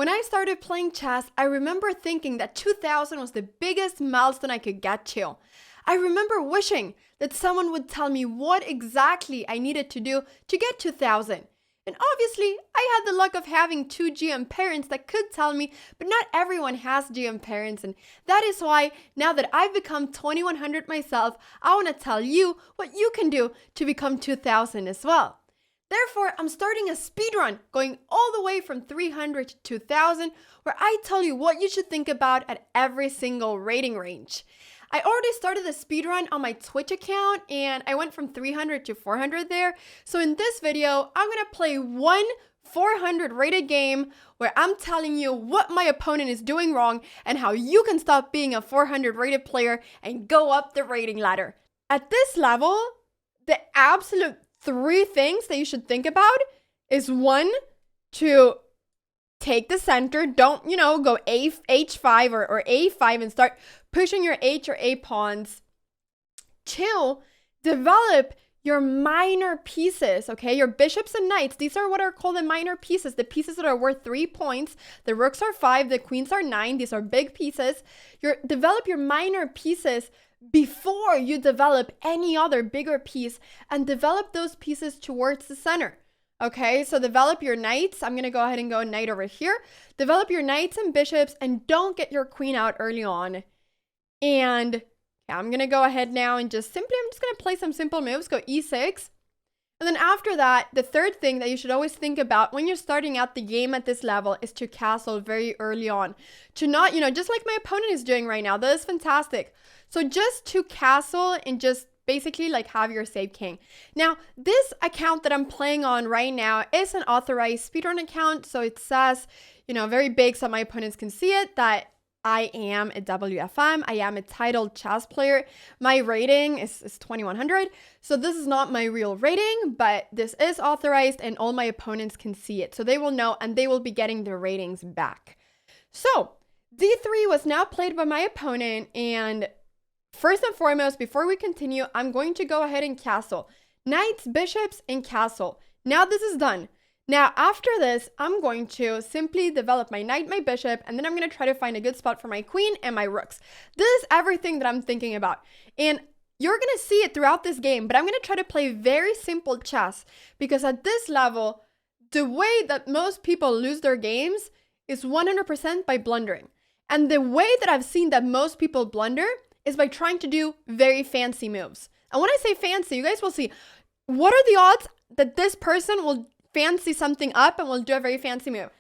When I started playing chess, I remember thinking that 2000 was the biggest milestone I could get to. I remember wishing that someone would tell me what exactly I needed to do to get 2000. And obviously, I had the luck of having two GM parents that could tell me, but not everyone has GM parents. And that is why, now that I've become 2100 myself, I want to tell you what you can do to become 2000 as well. Therefore, I'm starting a speedrun going all the way from 300 to 2000, where I tell you what you should think about at every single rating range. I already started the speedrun on my Twitch account and I went from 300 to 400 there. So in this video, I'm going to play one 400 rated game where I'm telling you what my opponent is doing wrong and how you can stop being a 400 rated player and go up the rating ladder. At this level, the absolute three things that you should think about is one, to take the center. Don't, go H5 or A5 and start pushing your H or A pawns. Two, develop your minor pieces, okay? Your bishops and knights. These are what are called the minor pieces, the pieces that are worth 3 points. The rooks are 5, the queens are 9. These are big pieces. Develop your minor pieces before you develop any other bigger piece, and develop those pieces towards the center. Okay, so develop your knights. I'm going to go ahead and go knight over here. Develop your knights and bishops, and don't get your queen out early on. And yeah, I'm going to go ahead now and I'm just going to play some simple moves. Go E6. And then after that, the third thing that you should always think about when you're starting out the game at this level is to castle very early on. To not, just like my opponent is doing right now. That is fantastic. So just to castle and just basically like have your save king. Now, this account that I'm playing on right now is an authorized speedrun account. So it says, very big so my opponents can see it, that I am a WFM. I am a titled chess player. My rating is 2100. So this is not my real rating, but this is authorized and all my opponents can see it. So they will know and they will be getting their ratings back. So D3 was now played by my opponent, and first and foremost, before we continue, I'm going to go ahead and castle. Knights, bishops, and castle. Now this is done. Now, after this, I'm going to simply develop my knight, my bishop, and then I'm going to try to find a good spot for my queen and my rooks. This is everything that I'm thinking about. And you're going to see it throughout this game, but I'm going to try to play very simple chess, because at this level, the way that most people lose their games is 100% by blundering. And the way that I've seen that most people blunder is by trying to do very fancy moves. And when I say fancy, you guys will see, what are the odds that this person will fancy something up and will do a very fancy move?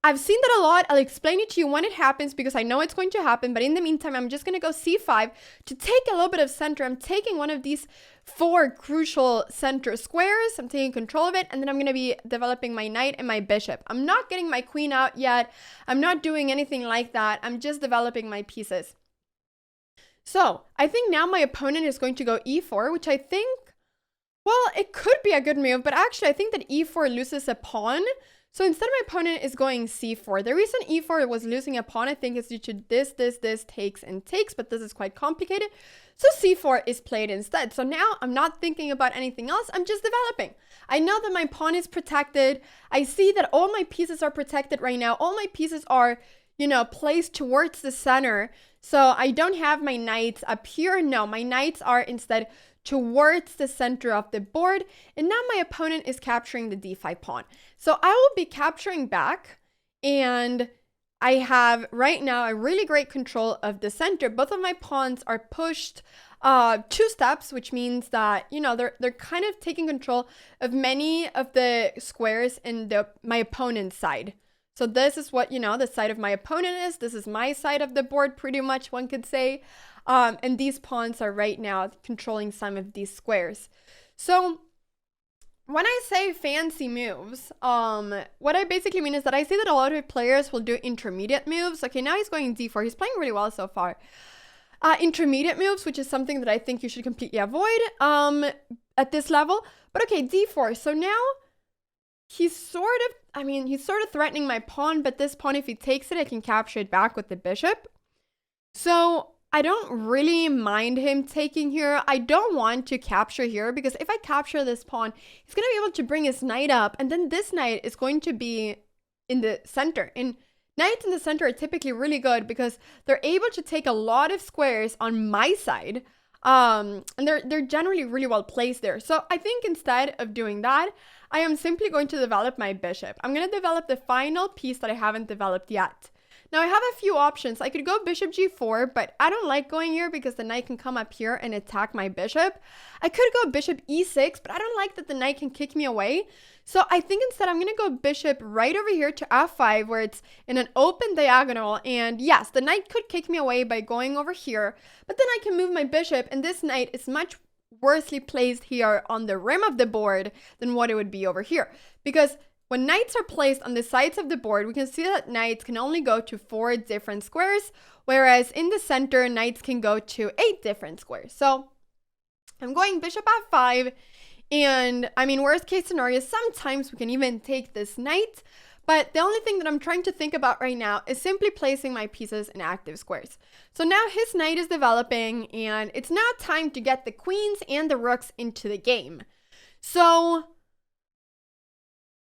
I've seen that a lot. I'll explain it to you when it happens because I know it's going to happen. But in the meantime, I'm just going to go C5 to take a little bit of center. I'm taking one of these 4 crucial center squares. I'm taking control of it. And then I'm going to be developing my knight and my bishop. I'm not getting my queen out yet. I'm not doing anything like that. I'm just developing my pieces. So I think now my opponent is going to go E4, which I think, well, it could be a good move, but actually I think that E4 loses a pawn. So instead my opponent is going C4. The reason E4 was losing a pawn, I think, is due to this takes and takes, but this is quite complicated. So C4 is played instead. So now I'm not thinking about anything else. I'm just developing. I know that my pawn is protected. I see that all my pieces are protected right now. All my pieces are, placed towards the center. So I don't have my knights up here. No, my knights are instead towards the center of the board. And now my opponent is capturing the D5 pawn. So I will be capturing back, and I have right now a really great control of the center. Both of my pawns are pushed 2 steps, which means that, they're kind of taking control of many of the squares in my opponent's side. So this is what, the side of my opponent is. This is my side of the board, pretty much, one could say. And these pawns are right now controlling some of these squares. So when I say fancy moves, what I basically mean is that I see that a lot of players will do intermediate moves. Okay, now he's going D4. He's playing really well so far. Intermediate moves, which is something that I think you should completely avoid at this level. But okay, D4. So now he's sort of threatening my pawn, but this pawn, if he takes it, I can capture it back with the bishop. So I don't really mind him taking here. I don't want to capture here, because if I capture this pawn, he's going to be able to bring his knight up, and then this knight is going to be in the center. And knights in the center are typically really good because they're able to take a lot of squares on my side. And they're generally really well placed there. So I think instead of doing that, I am simply going to develop my bishop. I'm going to develop the final piece that I haven't developed yet. Now I have a few options. I could go bishop g4, but I don't like going here because the knight can come up here and attack my bishop. I could go bishop e6, but I don't like that the knight can kick me away. So I think instead I'm going to go bishop right over here to f5, where it's in an open diagonal. And yes, the knight could kick me away by going over here, but then I can move my bishop, and this knight is much worsely placed here on the rim of the board than what it would be over here. Because when knights are placed on the sides of the board, we can see that knights can only go to 4 different squares, whereas in the center, knights can go to 8 different squares. So I'm going bishop f5, and I mean, worst case scenario, sometimes we can even take this knight, but the only thing that I'm trying to think about right now is simply placing my pieces in active squares. So now his knight is developing, and it's now time to get the queens and the rooks into the game. So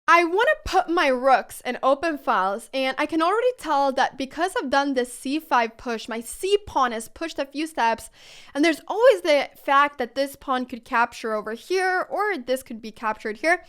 I want to put my rooks in open files, and I can already tell that because I've done this c5 push, my c pawn has pushed a few steps, and there's always the fact that this pawn could capture over here, or this could be captured here.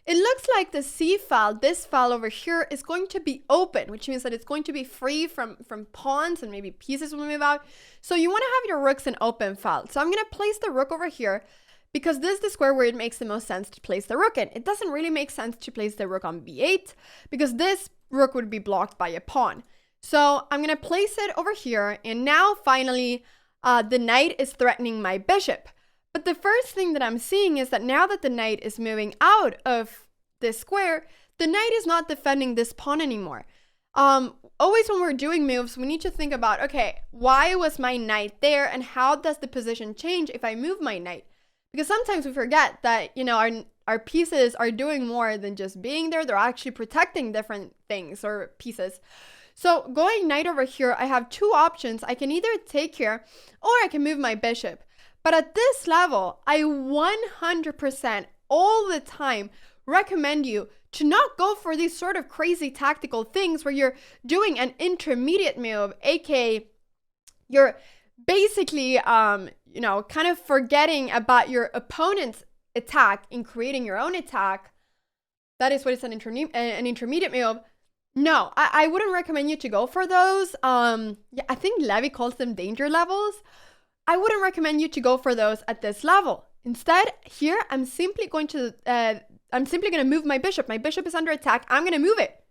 It looks like the c file, this file over here, is going to be open, which means that it's going to be free from pawns and maybe pieces will move out. So you want to have your rooks in open file. So I'm going to place the rook over here, because this is the square where it makes the most sense to place the rook in. It doesn't really make sense to place the rook on b8 because this rook would be blocked by a pawn. So I'm going to place it over here, and now finally the knight is threatening my bishop. But the first thing that I'm seeing is that now that the knight is moving out of this square, the knight is not defending this pawn anymore. Always when we're doing moves, we need to think about, okay, why was my knight there, and how does the position change if I move my knight? Because sometimes we forget that, you know, our pieces are doing more than just being there. They're actually protecting different things or pieces. So going knight over here, I have two options. I can either take here or I can move my bishop. But at this level, I 100% all the time recommend you to not go for these sort of crazy tactical things where you're doing an intermediate move, aka you're basically, you know, kind of forgetting about your opponent's attack and creating your own attack. That is what it's an intermediate move. No, I wouldn't recommend you to go for those. Yeah, I think Levy calls them danger levels. I wouldn't recommend you to go for those at this level. Instead, here, I'm simply going to move my bishop. My bishop is under attack. I'm going to move it.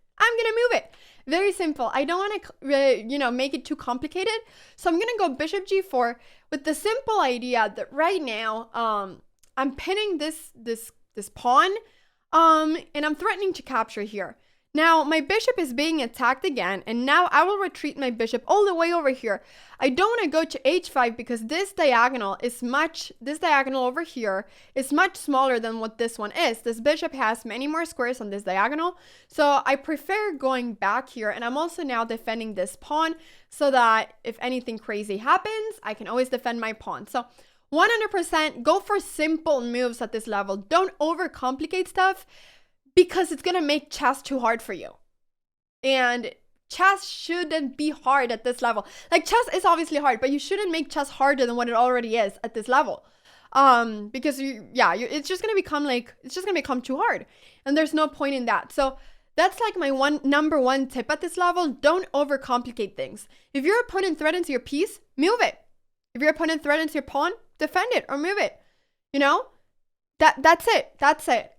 Very simple. I don't want to, you know, make it too complicated. So I'm going to go bishop g4 with the simple idea that right now, I'm pinning this pawn, and I'm threatening to capture here. Now, my bishop is being attacked again, and now I will retreat my bishop all the way over here. I don't want to go to h5 because this diagonal over here is much smaller than what this one is. This bishop has many more squares on this diagonal, so I prefer going back here, and I'm also now defending this pawn so that if anything crazy happens, I can always defend my pawn. So 100% go for simple moves at this level. Don't overcomplicate stuff, because it's going to make chess too hard for you. And chess shouldn't be hard at this level. Like, chess is obviously hard, but you shouldn't make chess harder than what it already is at this level. Because it's just going to become too hard. And there's no point in that. So that's like my number one tip at this level. Don't overcomplicate things. If your opponent threatens your piece, move it. If your opponent threatens your pawn, defend it or move it. You know? That's it.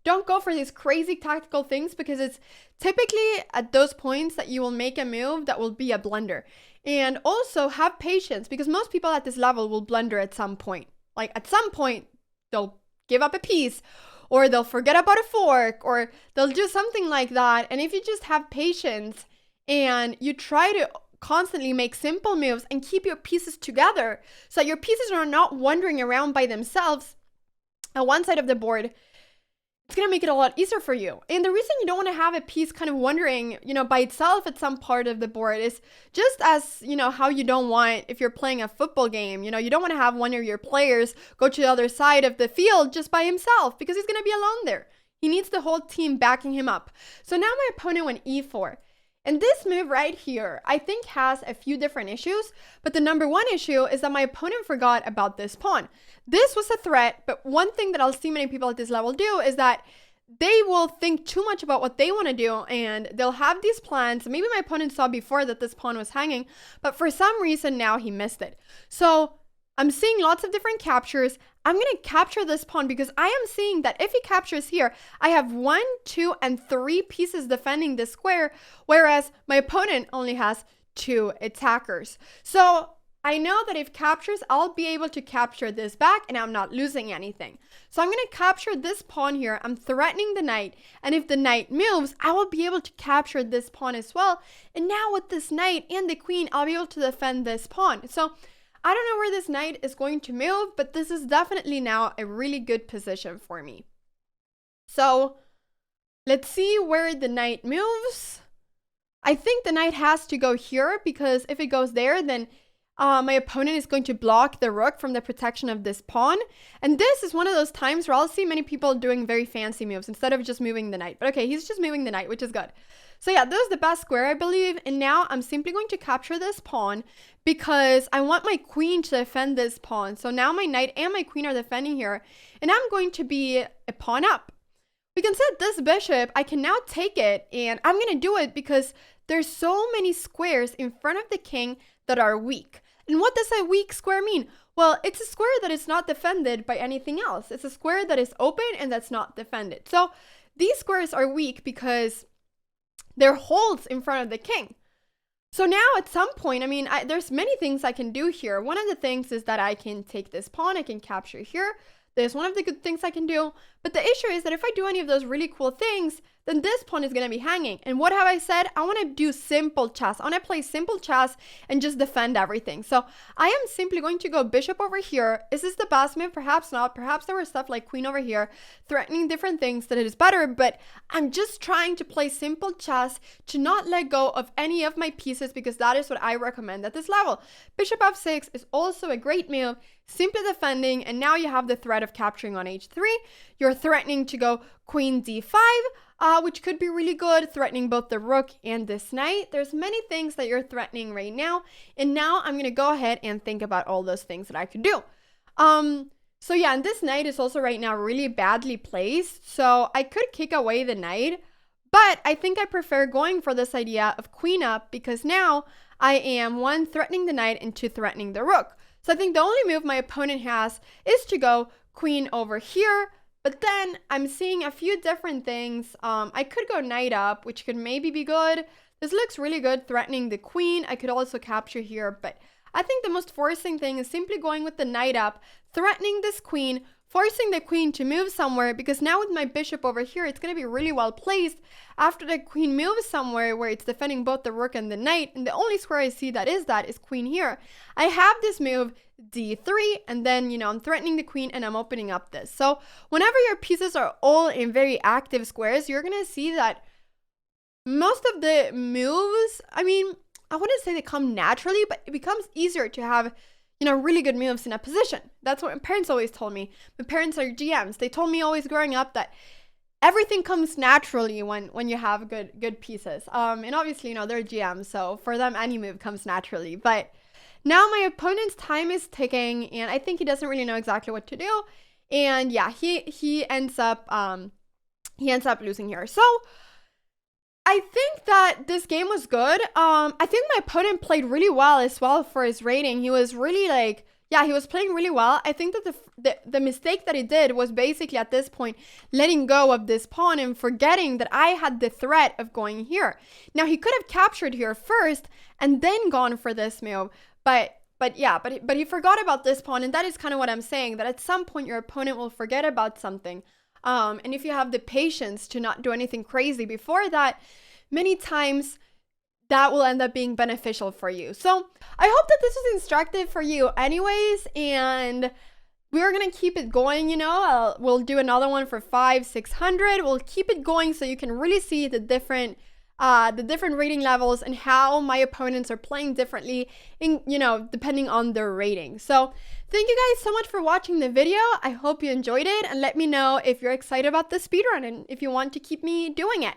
Don't go for these crazy tactical things, because it's typically at those points that you will make a move that will be a blunder. And also have patience, because most people at this level will blunder at some point. Like, at some point, they'll give up a piece, or they'll forget about a fork, or they'll do something like that. And if you just have patience and you try to constantly make simple moves and keep your pieces together so that your pieces are not wandering around by themselves at one side of the board, it's going to make it a lot easier for you. And the reason you don't want to have a piece kind of wandering, you know, by itself at some part of the board is just as, you know, how you don't want, if you're playing a football game, you know, you don't want to have one of your players go to the other side of the field just by himself, because he's going to be alone there. He needs the whole team backing him up. So now my opponent went e4. And this move right here, I think has a few different issues, but the number one issue is that my opponent forgot about this pawn. This was a threat, but one thing that I'll see many people at this level do is that they will think too much about what they want to do, and they'll have these plans. Maybe my opponent saw before that this pawn was hanging, but for some reason now he missed it. So I'm seeing lots of different captures. I'm going to capture this pawn because I am seeing that if he captures here, I have 1, 2, and 3 pieces defending this square, whereas my opponent only has 2 attackers. So I know that if captures, I'll be able to capture this back and I'm not losing anything. So I'm going to capture this pawn here. I'm threatening the knight. And if the knight moves, I will be able to capture this pawn as well. And now with this knight and the queen, I'll be able to defend this pawn. So I don't know where this knight is going to move, but this is definitely now a really good position for me. So let's see where the knight moves. I think the knight has to go here because if it goes there, then my opponent is going to block the rook from the protection of this pawn. And this is one of those times where I'll see many people doing very fancy moves instead of just moving the knight. But okay, he's just moving the knight, which is good. So yeah, this is the best square, I believe. And now I'm simply going to capture this pawn because I want my queen to defend this pawn. So now my knight and my queen are defending here. And I'm going to be a pawn up. We can set this bishop. I can now take it. And I'm going to do it because there's so many squares in front of the king that are weak. And what does a weak square mean? Well, it's a square that is not defended by anything else. It's a square that is open and that's not defended. So these squares are weak because they're holes in front of the king. So now at some point, I mean, there's many things I can do here. One of the things is that I can take this pawn, I can capture here. There's one of the good things I can do. But the issue is that if I do any of those really cool things, then this pawn is going to be hanging. And what have I said? I want to do simple chess. I want to play simple chess and just defend everything. So I am simply going to go bishop over here. Is this the best move? Perhaps not. Perhaps there was stuff like queen over here threatening different things that it is better. But I'm just trying to play simple chess to not let go of any of my pieces because that is what I recommend at this level. Bishop f6 is also a great move. Simply defending, and now you have the threat of capturing on h3. You're threatening to go queen d5, which could be really good, threatening both the rook and this knight. There's many things that you're threatening right now, and now I'm going to go ahead and think about all those things that I could do. So yeah, and this knight is also right now really badly placed, so I could kick away the knight, but I think I prefer going for this idea of queen up because now I am 1, threatening the knight, and 2, threatening the rook. So I think the only move my opponent has is to go queen over here. But then I'm seeing a few different things. I could go knight up, which could maybe be good. This looks really good, threatening the queen. I could also capture here. But I think the most forcing thing is simply going with the knight up, threatening this queen, forcing the queen to move somewhere, because now with my bishop over here, it's going to be really well placed after the queen moves somewhere where it's defending both the rook and the knight. And the only square I see that is queen here. I have this move d3, and then, you know, I'm threatening the queen and I'm opening up this. So whenever your pieces are all in very active squares, you're going to see that most of the moves, I mean, I wouldn't say they come naturally, but it becomes easier to have, you know, really good moves in a position. That's what my parents always told me. My parents are GMs. They told me always growing up that everything comes naturally when you have good pieces. And obviously, you know, they're GMs, so for them, any move comes naturally. But now my opponent's time is ticking, and I think he doesn't really know exactly what to do. And yeah, he ends up losing here. So I think that this game was good. I think my opponent played really well as well for his rating. He was really like, yeah, he was playing really well. I think that the mistake that he did was basically at this point letting go of this pawn and forgetting that I had the threat of going here. Now he could have captured here first and then gone for this move, but he forgot about this pawn, and that is kind of what I'm saying, that at some point your opponent will forget about something. And if you have the patience to not do anything crazy before that, many times that will end up being beneficial for you. So I hope that this was instructive for you anyways, and we're going to keep it going, you know. We'll do another one for 500-600. We'll keep it going so you can really see the different the different rating levels and how my opponents are playing differently in, depending on their rating. So thank you guys so much for watching the video. I hope you enjoyed it, and let me know if you're excited about the speedrun and if you want to keep me doing it.